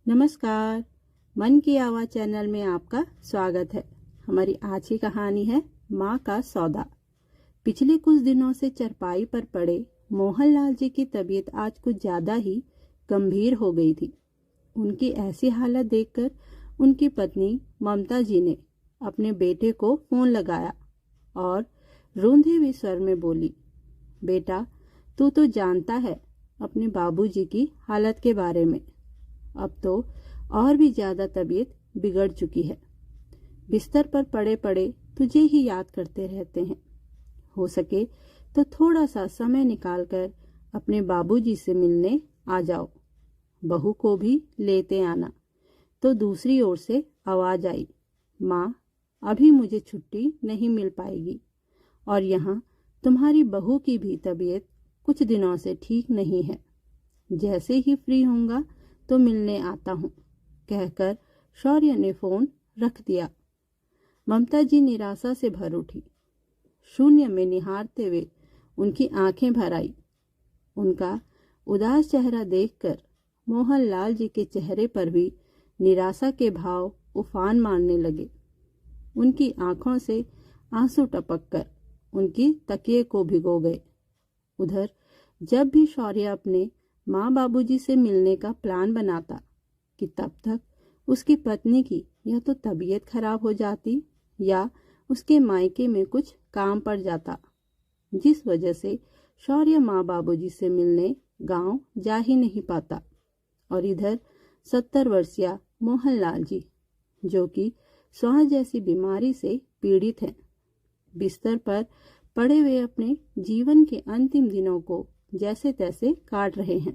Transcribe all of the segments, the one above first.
नमस्कार। मन की आवाज़ चैनल में आपका स्वागत है। हमारी आज की कहानी है माँ का सौदा। पिछले कुछ दिनों से चरपाई पर पड़े मोहनलाल जी की तबीयत आज कुछ ज़्यादा ही गंभीर हो गई थी। उनकी ऐसी हालत देखकर उनकी पत्नी ममता जी ने अपने बेटे को फ़ोन लगाया और रूंधे हुए स्वर में बोली, बेटा, तू तो जानता है अपने बाबूजी की हालत के बारे में। अब तो और भी ज्यादा तबीयत बिगड़ चुकी है। बिस्तर पर पड़े पड़े तुझे ही याद करते रहते हैं। हो सके तो थोड़ा सा समय निकालकर अपने बाबूजी से मिलने आ जाओ। बहू को भी लेते आना। तो दूसरी ओर से आवाज आई, माँ, अभी मुझे छुट्टी नहीं मिल पाएगी और यहाँ तुम्हारी बहू की भी तबीयत कुछ दिनों से ठीक नहीं है। जैसे ही फ्री होऊंगा तो मिलने आता हूँ, कहकर शौर्य ने फोन रख दिया। ममता जी निराशा से भर उठी। शून्य में निहारते हुए उनकी आंखें भर आई। उनका उदास चेहरा देखकर मोहनलाल जी के चेहरे पर भी निराशा के भाव उफान मारने लगे। उनकी आंखों से आंसू टपककर उनकी तकिए को भिगो गए। उधर जब भी शौर्य अपने माँ बाबूजी से मिलने का प्लान बनाता कि तब तक उसकी पत्नी की या तो तबीयत खराब हो जाती या उसके मायके में कुछ काम पड़ जाता, जिस वजह से शौर्य माँ बाबूजी से मिलने गांव जा ही नहीं पाता। और इधर 70 वर्षीय मोहनलाल जी, जो कि स्वाह जैसी बीमारी से पीड़ित हैं, बिस्तर पर पड़े हुए अपने जीवन के अंतिम दिनों को जैसे तैसे काट रहे हैं।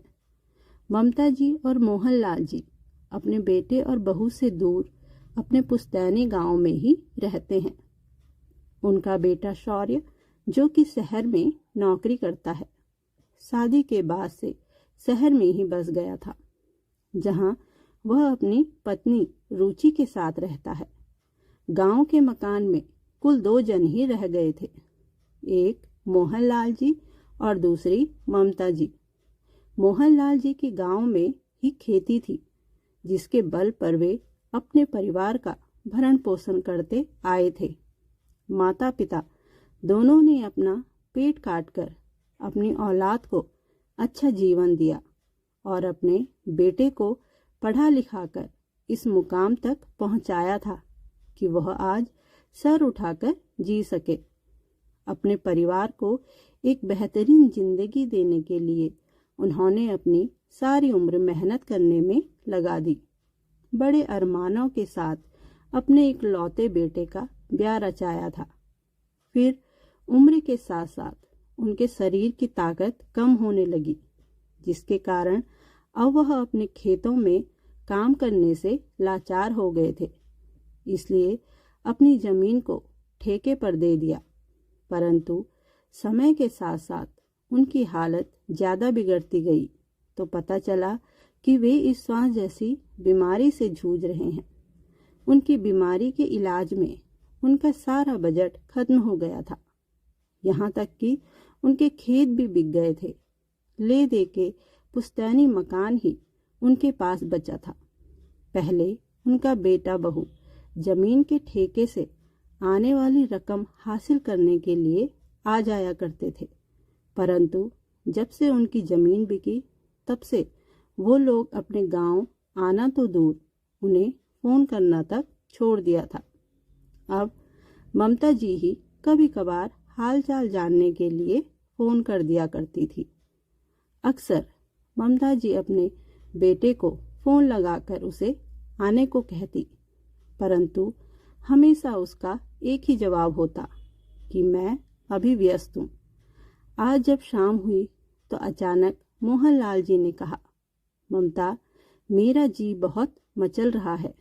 ममता जी और मोहनलाल जी अपने बेटे और बहू से दूर अपने पुश्तैनी गांव में ही रहते हैं। उनका बेटा शौर्य, जो कि शहर में नौकरी करता है, शादी के बाद से शहर में ही बस गया था, जहां वह अपनी पत्नी रुचि के साथ रहता है। गांव के मकान में कुल 2 जन ही रह गए थे, एक मोहनलाल जी और दूसरी ममता जी। मोहनलाल जी की गांव में ही खेती थी, जिसके बल पर वे अपने परिवार का भरण पोषण करते आए थे। माता पिता दोनों ने अपना पेट काटकर अपनी औलाद को अच्छा जीवन दिया और अपने बेटे को पढ़ा लिखाकर इस मुकाम तक पहुंचाया था कि वह आज सर उठाकर जी सके। अपने परिवार को एक बेहतरीन जिंदगी देने के लिए उन्होंने अपनी सारी उम्र मेहनत करने में लगा दी। बड़े अरमानों के साथ अपने इकलौते बेटे का ब्याह रचाया था। फिर उम्र के साथ साथ उनके शरीर की ताकत कम होने लगी, जिसके कारण अब वह अपने खेतों में काम करने से लाचार हो गए थे। इसलिए अपनी जमीन को ठेके पर दे दिया। परंतु समय के साथ साथ उनकी हालत ज़्यादा बिगड़ती गई तो पता चला कि वे इस श्वास जैसी बीमारी से जूझ रहे हैं। उनकी बीमारी के इलाज में उनका सारा बजट खत्म हो गया था। यहाँ तक कि उनके खेत भी बिक गए थे। ले दे के पुश्तैनी मकान ही उनके पास बचा था। पहले उनका बेटा बहू जमीन के ठेके से आने वाली रकम हासिल करने के लिए आ जाया करते थे, परंतु जब से उनकी जमीन बिकी तब से वो लोग अपने गांव आना तो दूर, उन्हें फोन करना तक छोड़ दिया था। अब ममता जी ही कभी कभार हालचाल जानने के लिए फोन कर दिया करती थी। अक्सर ममता जी अपने बेटे को फोन लगाकर उसे आने को कहती, परंतु हमेशा उसका एक ही जवाब होता कि मैं अभी व्यस्त हूँ। आज जब शाम हुई तो अचानक मोहनलाल जी ने कहा, ममता, मेरा जी बहुत मचल रहा है।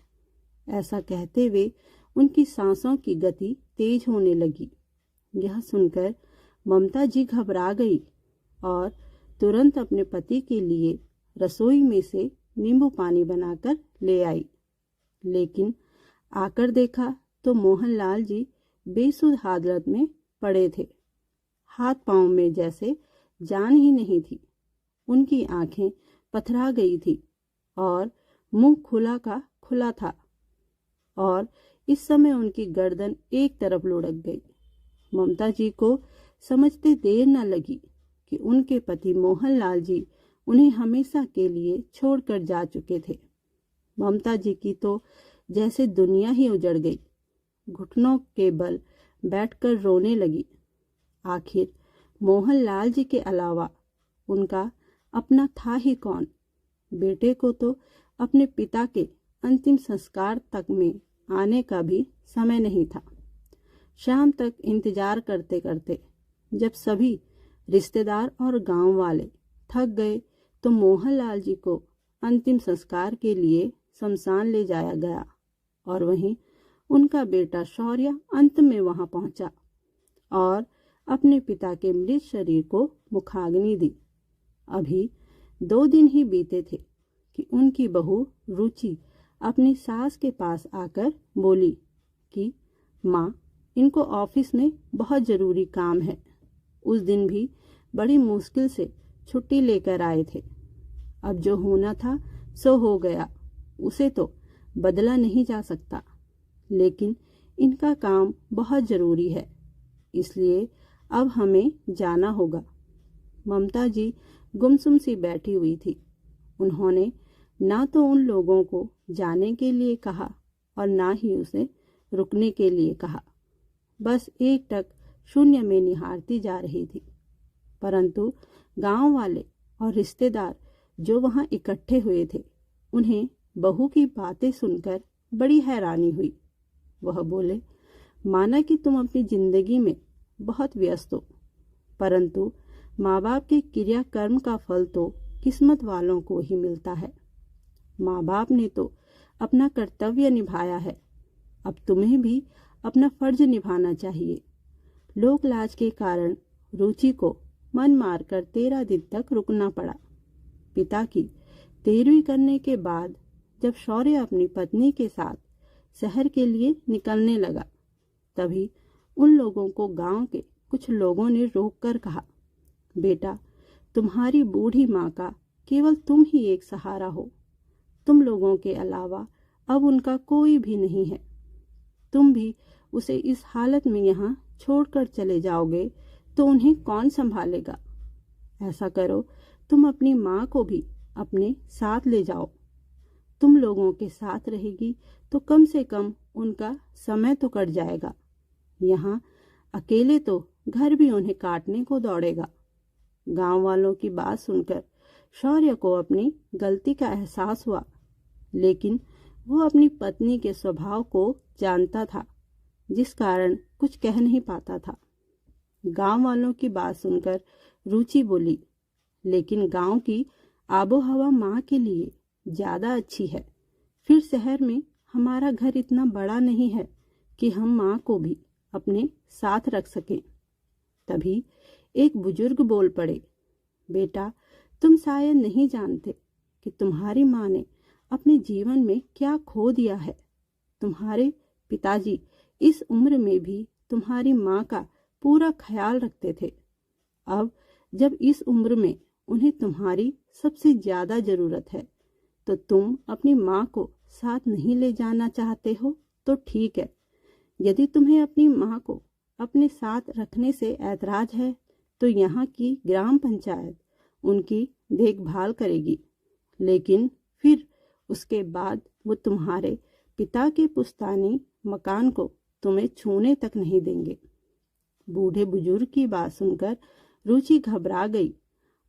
ऐसा कहते हुए उनकी सांसों की गति तेज होने लगी। यह सुनकर ममता जी घबरा गई और तुरंत अपने पति के लिए रसोई में से नींबू पानी बनाकर ले आई। लेकिन आकर देखा तो मोहनलाल जी बेसुध हालत में पड़े थे। हाथ पांव में जैसे जान ही नहीं थी। उनकी आंखें पथरा गई थी और मुंह खुला का खुला था और इस समय उनकी गर्दन एक तरफ लुढ़क गई। ममता जी को समझते देर न लगी कि उनके पति मोहनलाल जी उन्हें हमेशा के लिए छोड़कर जा चुके थे। ममता जी की तो जैसे दुनिया ही उजड़ गई। घुटनों के बल बैठकर रोने लगी। आखिर मोहनलाल जी के अलावा उनका अपना था ही कौन। बेटे को तो अपने पिता के अंतिम संस्कार तक में आने का भी समय नहीं था। शाम तक इंतजार करते करते जब सभी रिश्तेदार और गांव वाले थक गए तो मोहनलाल जी को अंतिम संस्कार के लिए शमशान ले जाया गया और वहीं उनका बेटा शौर्य अंत में वहां पहुंचा और अपने पिता के मृत शरीर को मुखाग्नि दी। अभी 2 दिन ही बीते थे कि उनकी बहू रुचि अपनी सास के पास आकर बोली कि माँ, इनको ऑफिस में बहुत ज़रूरी काम है। उस दिन भी बड़ी मुश्किल से छुट्टी लेकर आए थे। अब जो होना था सो हो गया, उसे तो बदला नहीं जा सकता, लेकिन इनका काम बहुत ज़रूरी है, इसलिए अब हमें जाना होगा। ममता जी गुमसुम सी बैठी हुई थी। उन्होंने ना तो उन लोगों को जाने के लिए कहा और ना ही उसे रुकने के लिए कहा। बस एकटक शून्य में निहारती जा रही थी। परंतु गांव वाले और रिश्तेदार जो वहां इकट्ठे हुए थे, उन्हें बहू की बातें सुनकर बड़ी हैरानी हुई। वह बोले, माना कि तुम अपनी जिंदगी में बहुत व्यस्त हो, परंतु माँ बाप के क्रियाकर्म का फल तो किस्मत वालों को ही मिलता है। माँ बाप ने तो अपना कर्तव्य निभाया है, अब तुम्हें भी अपना फर्ज निभाना चाहिए। लोक लाज के कारण रुचि को मन मारकर 13 दिन तक रुकना पड़ा। पिता की 13वीं करने के बाद जब शौर्य अपनी पत्नी के साथ शहर के लिए निकलने लगा, तभी उन लोगों को गांव के कुछ लोगों ने रोककर कहा, बेटा, तुम्हारी बूढ़ी माँ का केवल तुम ही एक सहारा हो। तुम लोगों के अलावा अब उनका कोई भी नहीं है। तुम भी उसे इस हालत में यहाँ छोड़कर चले जाओगे तो उन्हें कौन संभालेगा। ऐसा करो, तुम अपनी माँ को भी अपने साथ ले जाओ। तुम लोगों के साथ रहेगी तो कम से कम उनका समय तो कट जाएगा। यहाँ अकेले तो घर भी उन्हें काटने को दौड़ेगा। गांव वालों की बात सुनकर शौर्य को अपनी गलती का एहसास हुआ, लेकिन वो अपनी पत्नी के स्वभाव को जानता था, जिस कारण कुछ कह नहीं पाता था। गांव वालों की बात सुनकर रुचि बोली, लेकिन गांव की आबो हवा माँ के लिए ज़्यादा अच्छी है। फिर शहर में हमारा घर इतना बड़ा नहीं है कि हम माँ को भी अपने साथ रख सकें। तभी एक बुजुर्ग बोल पड़े, बेटा, तुम शायद नहीं जानते कि तुम्हारी माँ ने अपने जीवन में क्या खो दिया है। तुम्हारे पिताजी इस उम्र में भी तुम्हारी माँ का पूरा ख्याल रखते थे। अब जब इस उम्र में उन्हें तुम्हारी सबसे ज़्यादा ज़रूरत है, तो तुम अपनी माँ को साथ नहीं ले जाना चाहते हो तो ठीक है। यदि तुम्हें अपनी माँ को अपने साथ रखने से ऐतराज है तो यहाँ की ग्राम पंचायत उनकी देखभाल करेगी, लेकिन फिर उसके बाद वो तुम्हारे पिता के पुश्तैनी मकान को तुम्हें छूने तक नहीं देंगे। बूढ़े बुजुर्ग की बात सुनकर रुचि घबरा गई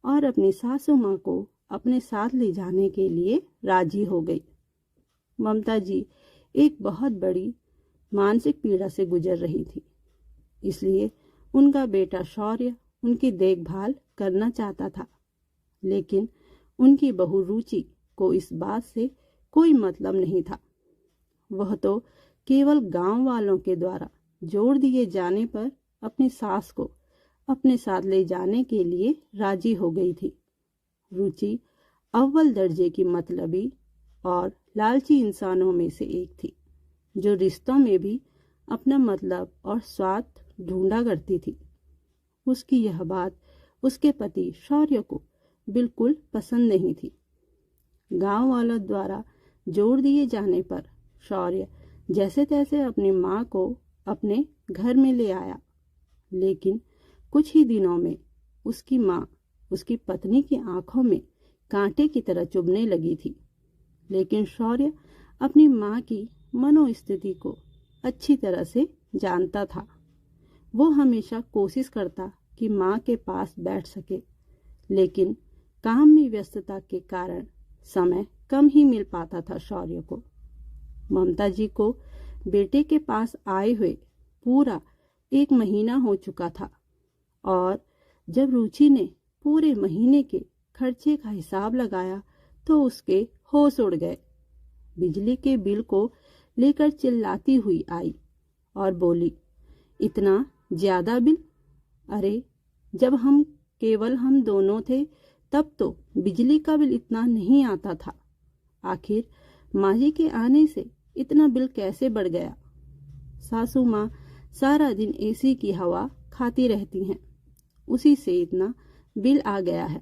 और अपनी सासू माँ को अपने साथ ले जाने के लिए राजी हो गई। ममता जी एक बहुत बड़ी मानसिक पीड़ा से गुजर रही थी, इसलिए उनका बेटा शौर्य उनकी देखभाल करना चाहता था, लेकिन उनकी बहू रुचि को इस बात से कोई मतलब नहीं था। वह तो केवल गांव वालों के द्वारा जोर दिए जाने पर अपनी सास को अपने साथ ले जाने के लिए राजी हो गई थी। रुचि अव्वल दर्जे की मतलबी और लालची इंसानों में से एक थी, जो रिश्तों में भी अपना मतलब और स्वार्थ ढूंढा करती थी। उसकी यह बात उसके पति शौर्य को बिल्कुल पसंद नहीं थी। गांव वालों द्वारा जोड़ दिए जाने पर शौर्य जैसे तैसे अपनी माँ को अपने घर में ले आया। लेकिन कुछ ही दिनों में उसकी माँ उसकी पत्नी की आंखों में कांटे की तरह चुभने लगी थी। लेकिन शौर्य अपनी माँ की मनोस्थिति को अच्छी तरह से जानता था। वो हमेशा कोशिश करता कि माँ के पास बैठ सके, लेकिन काम में व्यस्तता के कारण समय कम ही मिल पाता था शौर्य को। ममता जी को बेटे के पास आए हुए पूरा 1 महीना हो चुका था और जब रुचि ने पूरे महीने के खर्चे का हिसाब लगाया तो उसके होश उड़ गए। बिजली के बिल को लेकर चिल्लाती हुई आई और बोली, इतना ज्यादा बिल? अरे, जब केवल हम दोनों थे तब तो बिजली का बिल इतना नहीं आता था। आखिर माँ जी के आने से इतना बिल कैसे बढ़ गया? सासू माँ सारा दिन एसी की हवा खाती रहती हैं, उसी से इतना बिल आ गया है।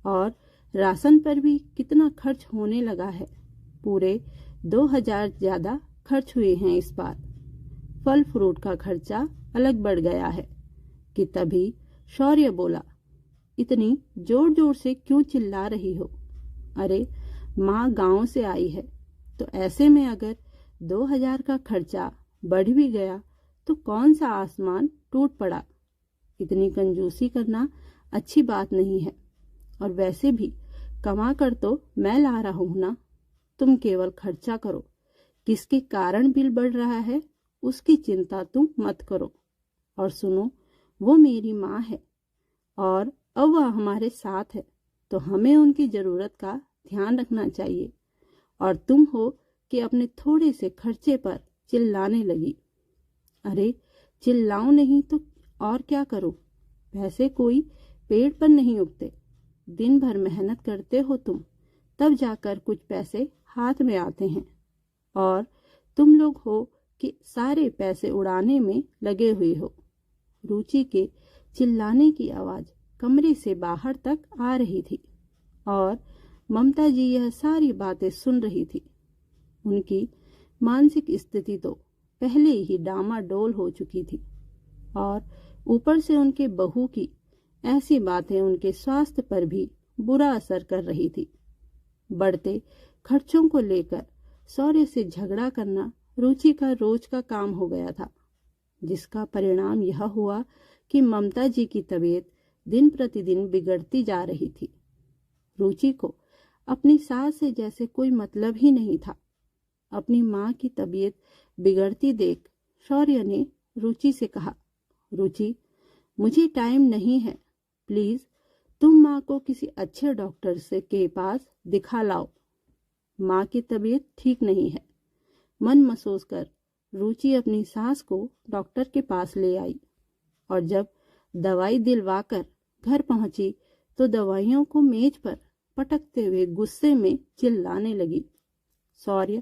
और राशन पर भी कितना खर्च होने लगा है। पूरे 2000 ज्यादा खर्च हुए हैं इस बार। फल फ्रूट का खर्चा अलग बढ़ गया है कि तभी शौर्य बोला, इतनी जोर जोर से क्यों चिल्ला रही हो? अरे, माँ गांव से आई है, तो ऐसे में अगर 2000 का खर्चा बढ़ भी गया तो कौन सा आसमान टूट पड़ा। इतनी कंजूसी करना अच्छी बात नहीं है। और वैसे भी कमा कर तो मैं ला रहा हूं ना। तुम केवल खर्चा करो, किसके कारण बिल बढ़ रहा है उसकी चिंता तुम मत करो। और सुनो, वो मेरी माँ है और अब वह हमारे साथ है, तो हमें उनकी जरूरत का ध्यान रखना चाहिए। और तुम हो कि अपने थोड़े से खर्चे पर चिल्लाने लगी। अरे, चिल्लाऊं नहीं तो और क्या करूं? पैसे कोई पेड़ पर नहीं उगते। दिन भर मेहनत करते हो तुम, तब जाकर कुछ पैसे हाथ में आते हैं। और तुम लोग हो कि सारे पैसे उड़ाने में लगे हुए हो। रुचि के चिल्लाने की आवाज कमरे से बाहर तक आ रही थी और ममता जी यह सारी बातें सुन रही थी। उनकी मानसिक स्थिति तो पहले ही डामाडोल हो चुकी थी और ऊपर से उनके बहू की ऐसी बातें उनके स्वास्थ्य पर भी बुरा असर कर रही थी। बढ़ते खर्चों को लेकर शौर्य से झगड़ा करना रुचि का रोज का काम हो गया था, जिसका परिणाम यह हुआ कि ममता जी की तबीयत दिन प्रतिदिन बिगड़ती जा रही थी। रुचि को अपनी सास से जैसे कोई मतलब ही नहीं था। अपनी माँ की तबीयत बिगड़ती देख शौर्य ने रुचि से कहा, रुचि, मुझे टाइम नहीं है, प्लीज तुम माँ को किसी अच्छे डॉक्टर से के पास दिखा लाओ। माँ की तबीयत ठीक नहीं है। मन महसूस कर रुचि अपनी सास को डॉक्टर के पास ले आई और जब दवाई दिलवाकर घर पहुंची तो दवाइयों को मेज पर पटकते हुए गुस्से में चिल्लाने लगी, शौर्य,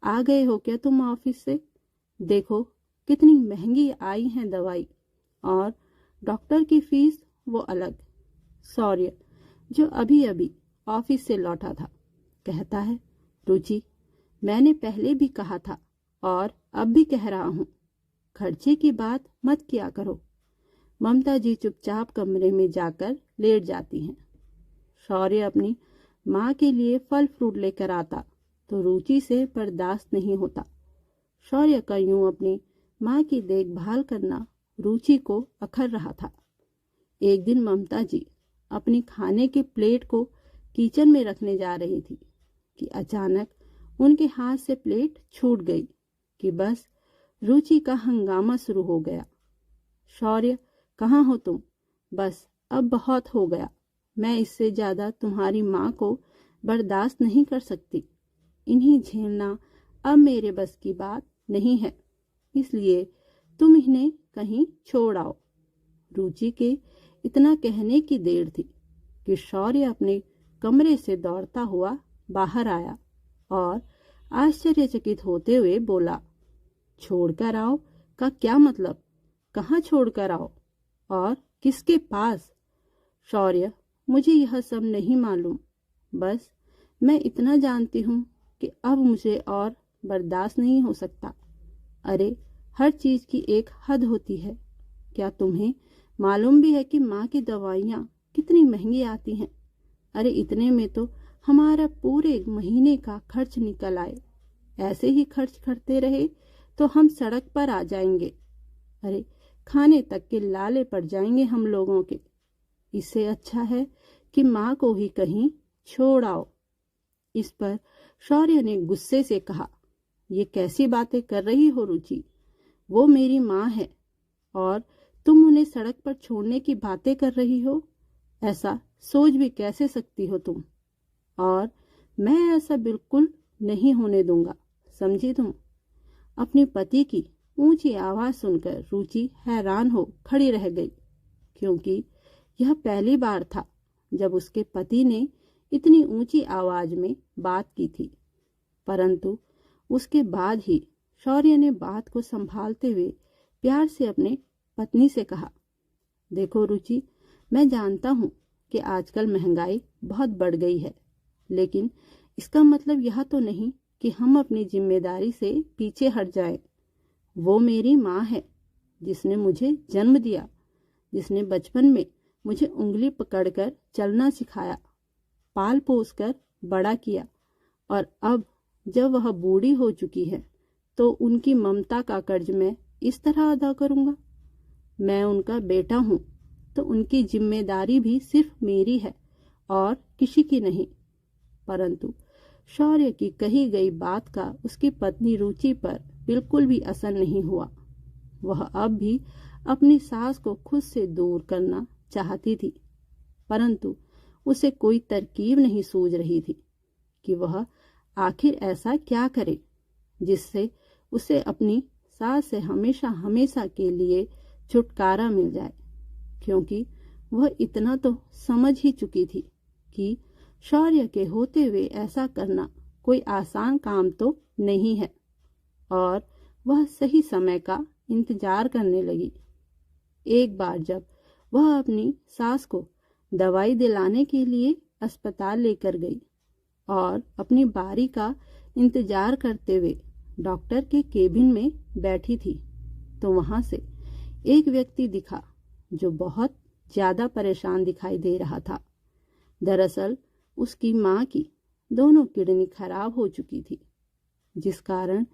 आ गए हो क्या तुम ऑफिस से? देखो कितनी महंगी आई है दवाई और डॉक्टर की फीस वो अलग। शौर्य, जो अभी अभी ऑफिस से लौटा था, कहता है, रुचि, मैंने पहले भी कहा था और अब भी कह रहा हूँ, खर्चे की बात मत किया करो। ममता जी चुपचाप कमरे में जाकर लेट जाती हैं। शौर्य अपनी माँ के लिए फल फ्रूट लेकर आता तो रुचि से बर्दाश्त नहीं होता। शौर्य का यूं अपनी माँ की देखभाल करना रुचि को अखर रहा था। एक दिन ममता जी अपनी खाने के प्लेट को किचन में रखने जा रही थी कि अचानक उनके हाथ से प्लेट छूट गई कि बस रुचि का हंगामा शुरू हो गया। शौर्य, कहाँ हो तुम? बस अब बहुत हो गया। मैं इससे ज्यादा तुम्हारी माँ को बर्दाश्त नहीं कर सकती। इन्हें झेलना अब मेरे बस की बात नहीं है, इसलिए तुम इन्हें कहीं छोड़ आओ। रुचि के इतना कहने की देर थी कि शौर्य अपने कमरे से दौड़ता हुआ बाहर आया और आश्चर्यचकित होते हुए बोला, छोड़कर आओ का क्या मतलब? कहाँ छोड़कर आओ और किसके पास? शौर्य, मुझे यह सब नहीं मालूम, बस मैं इतना जानती हूँ कि अब मुझे और बर्दाश्त नहीं हो सकता। अरे, हर चीज की एक हद होती है। क्या तुम्हें मालूम भी है कि माँ की दवाइयाँ कितनी महंगी आती हैं? अरे, इतने में तो हमारा पूरे महीने का खर्च निकल आए। ऐसे ही खर्च करते रहे तो हम सड़क पर आ जाएंगे। अरे, खाने तक के लाले पड़ जाएंगे हम लोगों के। इससे अच्छा है कि माँ को ही कहीं छोड़ आओ। इस पर शौर्य ने गुस्से से कहा, ये कैसी बातें कर रही हो रुचि? वो मेरी माँ है और तुम उन्हें सड़क पर छोड़ने की बातें कर रही हो? ऐसा सोच भी कैसे सकती हो तुम? और मैं ऐसा बिल्कुल नहीं होने दूंगा, समझी तुम? अपने पति की ऊंची आवाज सुनकर रुचि हैरान हो खड़ी रह गई, क्योंकि यह पहली बार था जब उसके पति ने इतनी ऊंची आवाज में बात की थी। परंतु उसके बाद ही शौर्य ने बात को संभालते हुए प्यार से अपने पत्नी से कहा, देखो रुचि, मैं जानता हूँ कि आजकल महंगाई बहुत बढ़ गई है, लेकिन इसका मतलब यह तो नहीं कि हम अपनी जिम्मेदारी से पीछे हट जाएं। वो मेरी माँ है, जिसने मुझे जन्म दिया, जिसने बचपन में मुझे उंगली पकड़कर चलना सिखाया, पाल पोस कर बड़ा किया, और अब जब वह बूढ़ी हो चुकी है तो उनकी ममता का कर्ज मैं इस तरह अदा करूंगा? मैं उनका बेटा हूं, तो उनकी जिम्मेदारी भी सिर्फ मेरी है और किसी की नहीं। परंतु शौर्य की कही गई बात का उसकी पत्नी रुचि पर बिल्कुल भी असर नहीं हुआ। वह अब भी अपनी सास को खुद से दूर करना चाहती थी, परंतु उसे कोई तरकीब नहीं सूझ रही थी कि वह आखिर ऐसा क्या करे जिससे उसे अपनी सास से हमेशा हमेशा के लिए छुटकारा मिल जाए, क्योंकि वह इतना तो समझ ही चुकी थी कि शौर्य के होते हुए ऐसा करना कोई आसान काम तो नहीं है। और वह सही समय का इंतजार करने लगी। एक बार जब वह अपनी सास को दवाई दिलाने के लिए अस्पताल लेकर गई और अपनी बारी का इंतजार करते हुए डॉक्टर के केबिन में बैठी थी, तो वहां से एक व्यक्ति दिखा जो बहुत ज्यादा परेशान दिखाई दे रहा था। दरअसल उसकी माँ की दोनों किडनी खराब हो चुकी थी, जिस कारण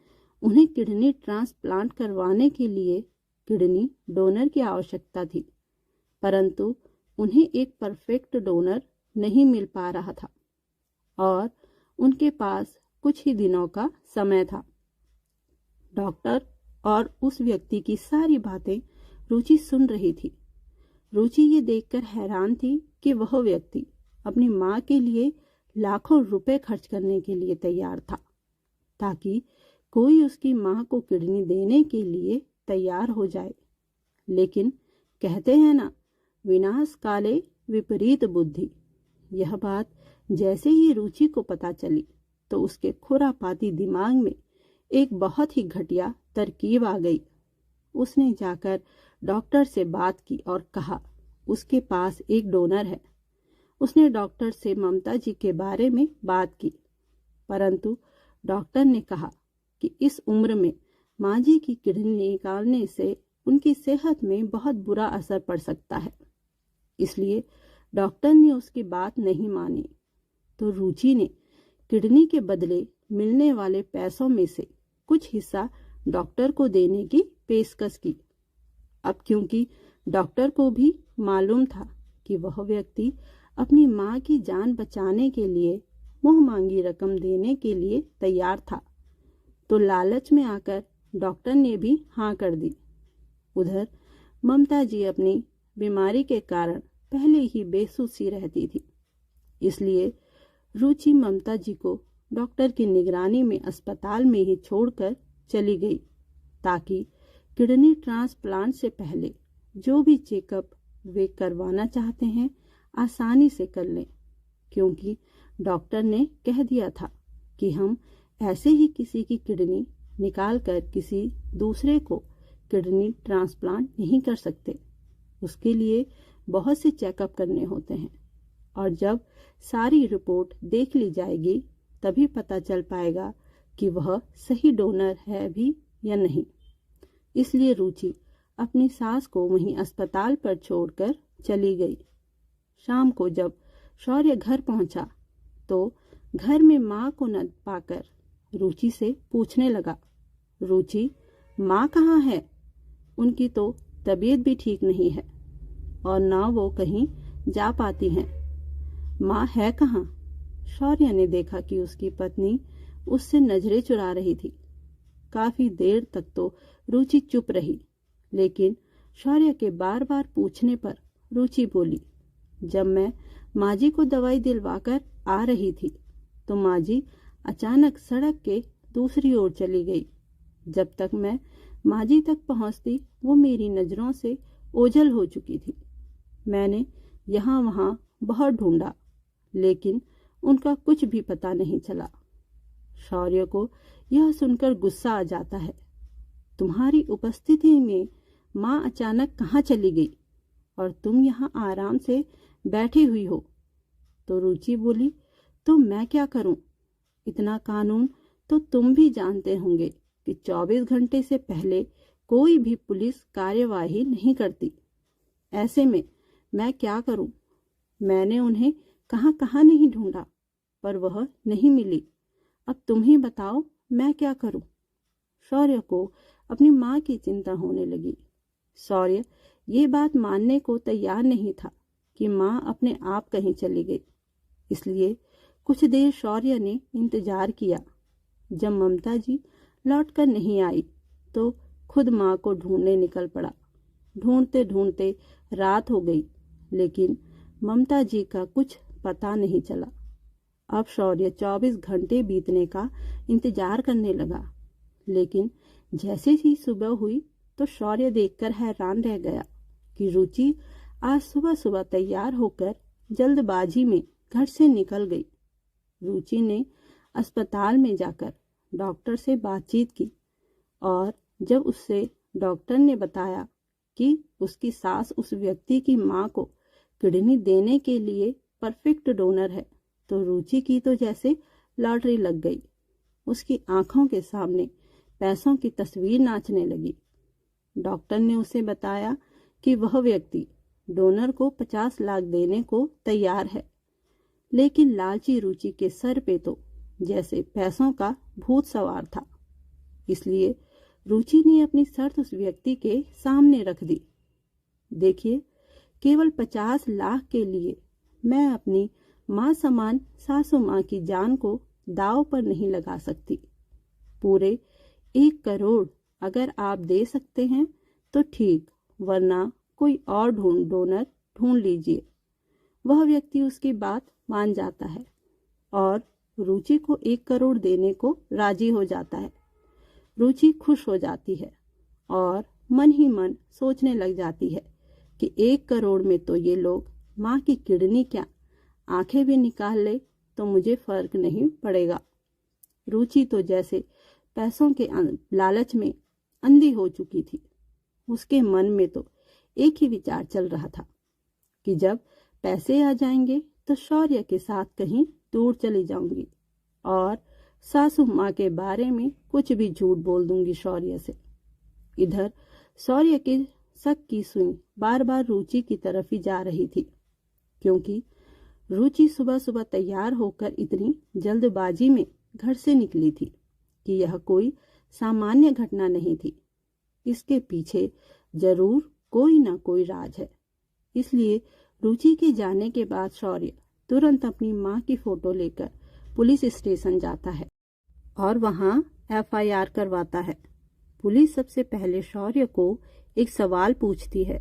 उन्हें किडनी ट्रांसप्लांट करवाने के लिए किडनी डोनर की आवश्यकता थी, परंतु उन्हें एक परफेक्ट डोनर नहीं मिल पा रहा था और उनके पास कुछ ही दिनों का समय था। डॉक्टर और उस व्यक्ति की सारी बातें रुचि सुन रही थी। रुचि ये देखकर हैरान थी कि वह व्यक्ति अपनी माँ के लिए लाखों रुपए खर्च करने के लिए तैयार था, ताकि कोई उसकी माँ को किडनी देने के लिए तैयार हो जाए। लेकिन कहते हैं ना, विनाश काले विपरीत बुद्धि। यह बात जैसे ही रुचि को पता चली तो उसके खुरापाती दिमाग में एक बहुत ही घटिया तरकीब आ गई। उसने जाकर डॉक्टर से बात की और कहा उसके पास एक डोनर है। उसने डॉक्टर से ममता जी के बारे में बात की, परंतु डॉक्टर ने कहा कि इस उम्र में माँ जी की किडनी निकालने से उनकी सेहत में बहुत बुरा असर पड़ सकता है। इसलिए डॉक्टर ने उसकी बात नहीं मानी, तो रुचि ने किडनी के बदले मिलने वाले पैसों में से कुछ हिस्सा डॉक्टर को देने की पेशकश की। अब क्योंकि डॉक्टर को भी मालूम था कि वह व्यक्ति अपनी माँ की जान बचाने के लिए मुंह मांगी रकम देने के लिए तैयार था, तो लालच में आकर डॉक्टर ने भी हाँ कर दी। उधर ममता जी अपनी बीमारी के कारण पहले ही बेसुध सी रहती थी, इसलिए रुचि ममता जी को डॉक्टर की निगरानी में अस्पताल में ही छोड़कर चली गई, ताकि किडनी ट्रांसप्लांट से पहले जो भी चेकअप वे करवाना चाहते हैं आसानी से कर लें, क्योंकि डॉक्टर ने कह दिया था कि हम ऐसे ही किसी की किडनी निकाल कर किसी दूसरे को किडनी ट्रांसप्लांट नहीं कर सकते। उसके लिए बहुत से चेकअप करने होते हैं और जब सारी रिपोर्ट देख ली जाएगी तभी पता चल पाएगा कि वह सही डोनर है भी या नहीं। इसलिए रुचि अपनी सास को वहीं अस्पताल पर छोड़कर चली गई। शाम को जब शौर्य घर पहुंचा तो घर में माँ को न पाकर रुचि से पूछने लगा, रुचि, माँ कहाँ है? उनकी तो तबीयत भी ठीक नहीं है और ना वो कहीं जा पाती हैं। माँ है कहाँ? शौर्य ने देखा कि उसकी पत्नी उससे नजरें चुरा रही थी। काफी देर तक तो रुचि चुप रही, लेकिन शौर्य के बार बार पूछने पर रुचि बोली, जब मैं माँ जी को दवाई दिलवाकर आ रही थी तो माँ जी अचानक सड़क के दूसरी ओर चली गई। जब तक मैं माँ जी तक पहुँचती वो मेरी नज़रों से ओझल हो चुकी थी। मैंने यहाँ वहाँ बहुत ढूंढा, लेकिन उनका कुछ भी पता नहीं चला। शौर्य को यह सुनकर गुस्सा आ जाता है। तुम्हारी उपस्थिति में माँ अचानक कहाँ चली गई और तुम यहाँ आराम से बैठी हुई हो? तो रुचि बोली, तो मैं क्या करूं? इतना कानून तो तुम भी जानते होंगे कि 24 घंटे से पहले कोई भी पुलिस कार्यवाही नहीं करती। ऐसे में मैं क्या करूं? मैंने उन्हें कहाँ कहाँ नहीं ढूंढा, पर वह नहीं मिली। अब तुम ही बताओ मैं क्या करूं? शौर्य को अपनी माँ की चिंता होने लगी। शौर्य ये बात मानने को तैयार नहीं था कि माँ अपने आप कहीं चली गई। इसलिए कुछ देर शौर्य ने इंतजार किया। जब ममता जी लौटकर नहीं आई तो खुद माँ को ढूंढने निकल पड़ा। ढूंढते ढूंढते रात हो गई, लेकिन ममता जी का कुछ पता नहीं चला। अब शौर्य 24 घंटे बीतने का इंतजार करने लगा, लेकिन जैसे ही सुबह हुई तो शौर्य देखकर हैरान रह गया कि रुचि आज सुबह सुबह तैयार होकर जल्दबाजी में घर से निकल गई। रुचि ने अस्पताल में जाकर डॉक्टर से बातचीत की और जब उससे डॉक्टर ने बताया कि उसकी सास उस व्यक्ति की मां को किडनी देने के लिए परफेक्ट डोनर है, तो रुचि की तो जैसे लॉटरी लग गई। उसकी आंखों के सामने पैसों की तस्वीर नाचने लगी। डॉक्टर ने उसे बताया कि वह व्यक्ति डोनर को 50 लाख देने को तैयार है, लेकिन लालची रुचि के सर पे तो जैसे पैसों का भूत सवार था। इसलिए रुचि ने अपनी शर्त उस व्यक्ति के सामने रख दी। देखिए, केवल 50 लाख के लिए मैं अपनी माँ समान सासू माँ की जान को दांव पर नहीं लगा सकती। पूरे 1 करोड़ अगर आप दे सकते हैं तो ठीक, वरना कोई और डोनर ढूंढ लीजिए। वह व्यक्ति उसकी बात मान जाता है और रुचि को 1 करोड़ देने को राजी हो जाता है। रुचि खुश हो जाती है और मन ही मन सोचने लग जाती है कि 1 करोड़ में तो ये लोग माँ की किडनी क्या, आंखें भी निकाल ले तो मुझे फर्क नहीं पड़ेगा। रुचि तो जैसे पैसों के लालच में अंधी हो चुकी थी। उसके मन में तो एक ही विचार चल रहा था कि जब पैसे आ जाएंगे तो शौर्य के साथ कहीं दूर चली जाऊंगी और सासू माँ के बारे में कुछ भी झूठ बोल दूंगी शौर्य से। इधर शौर्य की शक की सुई बार बार रुचि की तरफ ही जा रही थी, क्योंकि रुचि सुबह सुबह तैयार होकर इतनी जल्दबाजी में घर से निकली थी कि यह कोई सामान्य घटना नहीं थी। इसके पीछे जरूर कोई ना कोई राज है। इसलिए रुचि के जाने के बाद शौर्य तुरंत अपनी माँ की फोटो लेकर पुलिस स्टेशन जाता है और वहाँ FIR करवाता है। पुलिस सबसे पहले शौर्य को एक सवाल पूछती है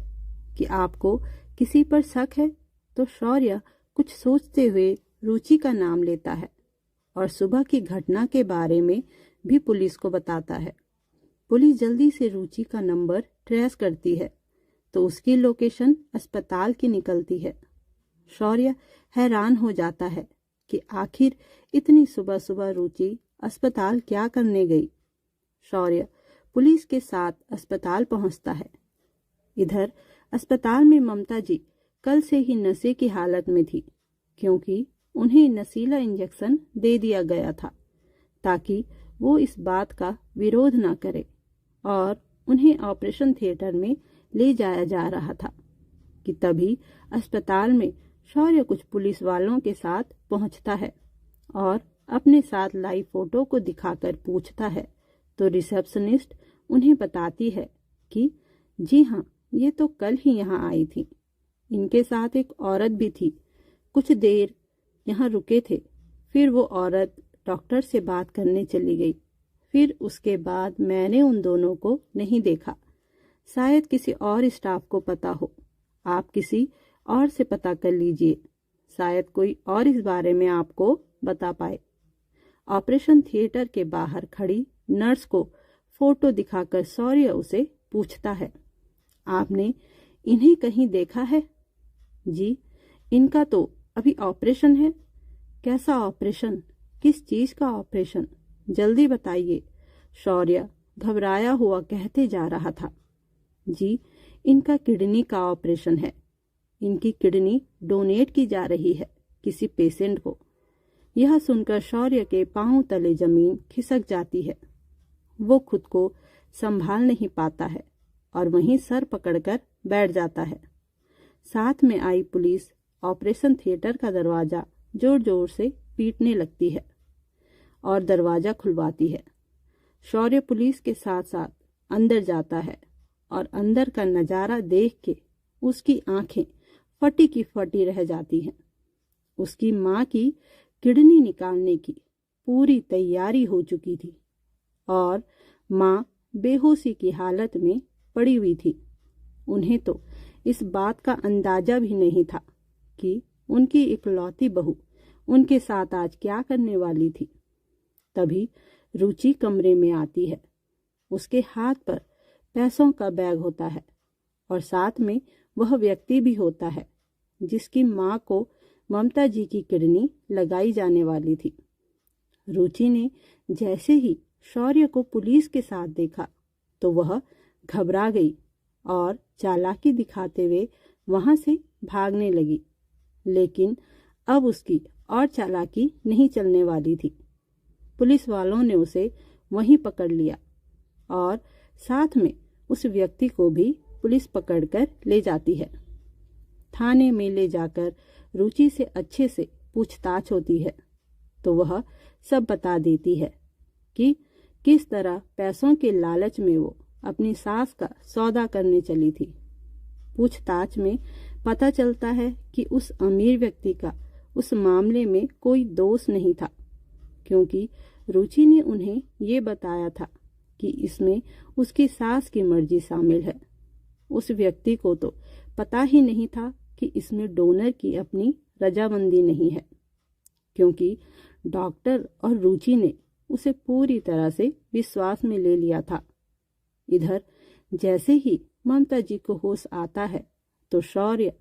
कि आपको किसी पर शक है, तो शौर्य कुछ सोचते हुए रुचि का नाम लेता है और सुबह की घटना के बारे में भी पुलिस को बताता है। पुलिस जल्दी से रुचि का नंबर ट्रेस करती है तो उसकी लोकेशन अस्पताल की निकलती है। शौर्य हैरान हो जाता है कि आखिर इतनी सुबह सुबह रुचि अस्पताल क्या करने गई। शौर्य पुलिस के साथ अस्पताल पहुंचता है। इधर अस्पताल में ममता जी कल से ही नशे की हालत में थी, क्योंकि उन्हें नशीला इंजेक्शन दे दिया गया था ताकि वो इस बात का विरोध न करे और उन्हें ऑपरेशन थिएटर में ले जाया जा रहा था कि तभी अस्पताल में शौर्य कुछ पुलिस वालों के साथ पहुंचता है और अपने साथ लाइव फोटो को दिखाकर पूछता है तो रिसेप्शनिस्ट उन्हें बताती है कि जी हाँ, ये तो कल ही यहाँ आई थी। इनके साथ एक औरत भी थी। कुछ देर यहाँ रुके थे, फिर वो औरत डॉक्टर से बात करने चली गई। फिर उसके बाद मैंने उन दोनों को नहीं देखा। शायद किसी और स्टाफ को पता हो। आप किसी और से पता कर लीजिए, शायद कोई और इस बारे में आपको बता पाए। ऑपरेशन थिएटर के बाहर खड़ी नर्स को फोटो दिखाकर शौर्य उसे पूछता है, आपने इन्हें कहीं देखा है? जी, इनका तो अभी ऑपरेशन है। कैसा ऑपरेशन? किस चीज का ऑपरेशन? जल्दी बताइए, शौर्य घबराया हुआ कहते जा रहा था। जी, इनका किडनी का ऑपरेशन है। इनकी किडनी डोनेट की जा रही है किसी पेशेंट को। यह सुनकर शौर्य के पांव तले जमीन खिसक जाती है। वो खुद को संभाल नहीं पाता है और वहीं सर पकड़कर बैठ जाता है। साथ में आई पुलिस ऑपरेशन थिएटर का दरवाजा जोर जोर से पीटने लगती है और दरवाजा खुलवाती है। शौर्य पुलिस के साथ साथ अंदर जाता है और अंदर का नजारा देख के उसकी आंखें फटी की फटी रह जाती हैं। उसकी माँ की किडनी निकालने की पूरी तैयारी हो चुकी थी और माँ बेहोशी की हालत में पड़ी हुई थी। उन्हें तो इस बात का अंदाजा भी नहीं था कि उनकी इकलौती बहू उनके साथ आज क्या करने वाली थी। तभी रुचि कमरे में आती है। उसके हाथ पर पैसों का बैग होता है और साथ में वह व्यक्ति भी होता है जिसकी माँ को ममता जी की किडनी लगाई जाने वाली थी। रुचि ने जैसे ही शौर्य को पुलिस के साथ देखा तो वह घबरा गई और चालाकी दिखाते हुए वहां से भागने लगी। लेकिन अब उसकी और चालाकी नहीं चलने वाली थी। पुलिस वालों ने उसे वहीं पकड़ लिया और साथ में उस व्यक्ति को भी पुलिस पकड़कर ले जाती है। थाने में ले जाकर रुचि से अच्छे से पूछताछ होती है तो वह सब बता देती है कि किस तरह पैसों के लालच में वो अपनी सास का सौदा करने चली थी। पूछताछ में पता चलता है कि उस अमीर व्यक्ति का उस मामले में कोई दोष नहीं था, क्योंकि रुचि ने उन्हें ये बताया था कि इसमें उसकी सास की मर्जी शामिल है। उस व्यक्ति को तो पता ही नहीं था कि इसमें डोनर की अपनी रजामंदी नहीं है, क्योंकि डॉक्टर और रुचि ने उसे पूरी तरह से विश्वास में ले लिया था। इधर जैसे ही ममता जी को होश आता है तो शौर्य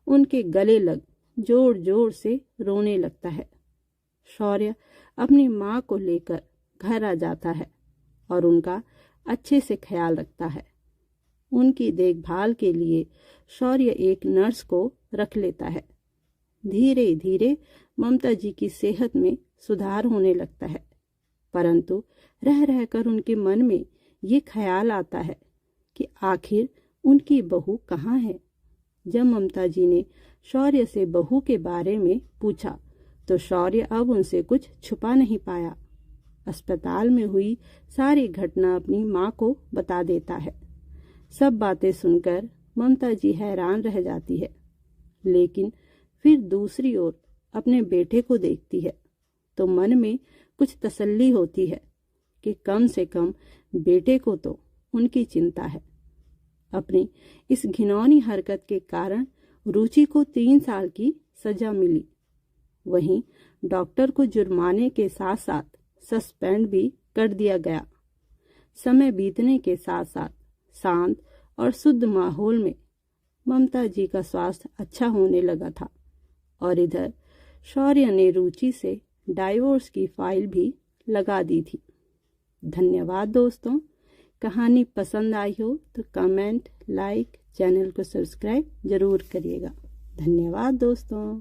उनके गले लग जोर जोर से रोने लगता है। शौर्य अपनी माँ को लेकर घर आ जाता है और उनका अच्छे से ख्याल रखता है। उनकी देखभाल के लिए शौर्य एक नर्स को रख लेता है। धीरे धीरे ममता जी की सेहत में सुधार होने लगता है, परंतु रह रहकर उनके मन में ये ख्याल आता है कि आखिर उनकी बहू कहाँ है। जब ममता जी ने शौर्य से बहू के बारे में पूछा तो शौर्य अब उनसे कुछ छुपा नहीं पाया। अस्पताल में हुई सारी घटना अपनी माँ को बता देता है। सब बातें सुनकर ममता जी हैरान रह जाती है, लेकिन फिर दूसरी ओर अपने बेटे को देखती है तो मन में कुछ तसल्ली होती है कि कम से कम बेटे को तो उनकी चिंता है। अपनी इस घिनौनी हरकत के कारण रुचि को 3 साल की सजा मिली। वहीं डॉक्टर को जुर्माने के साथ साथ सस्पेंड भी कर दिया गया। समय बीतने के साथ साथ शांत और शुद्ध माहौल में ममता जी का स्वास्थ्य अच्छा होने लगा था और इधर शौर्य ने रुचि से डाइवोर्स की फाइल भी लगा दी थी। धन्यवाद दोस्तों। कहानी पसंद आई हो तो कमेंट, लाइक, चैनल को सब्सक्राइब जरूर करिएगा। धन्यवाद दोस्तों।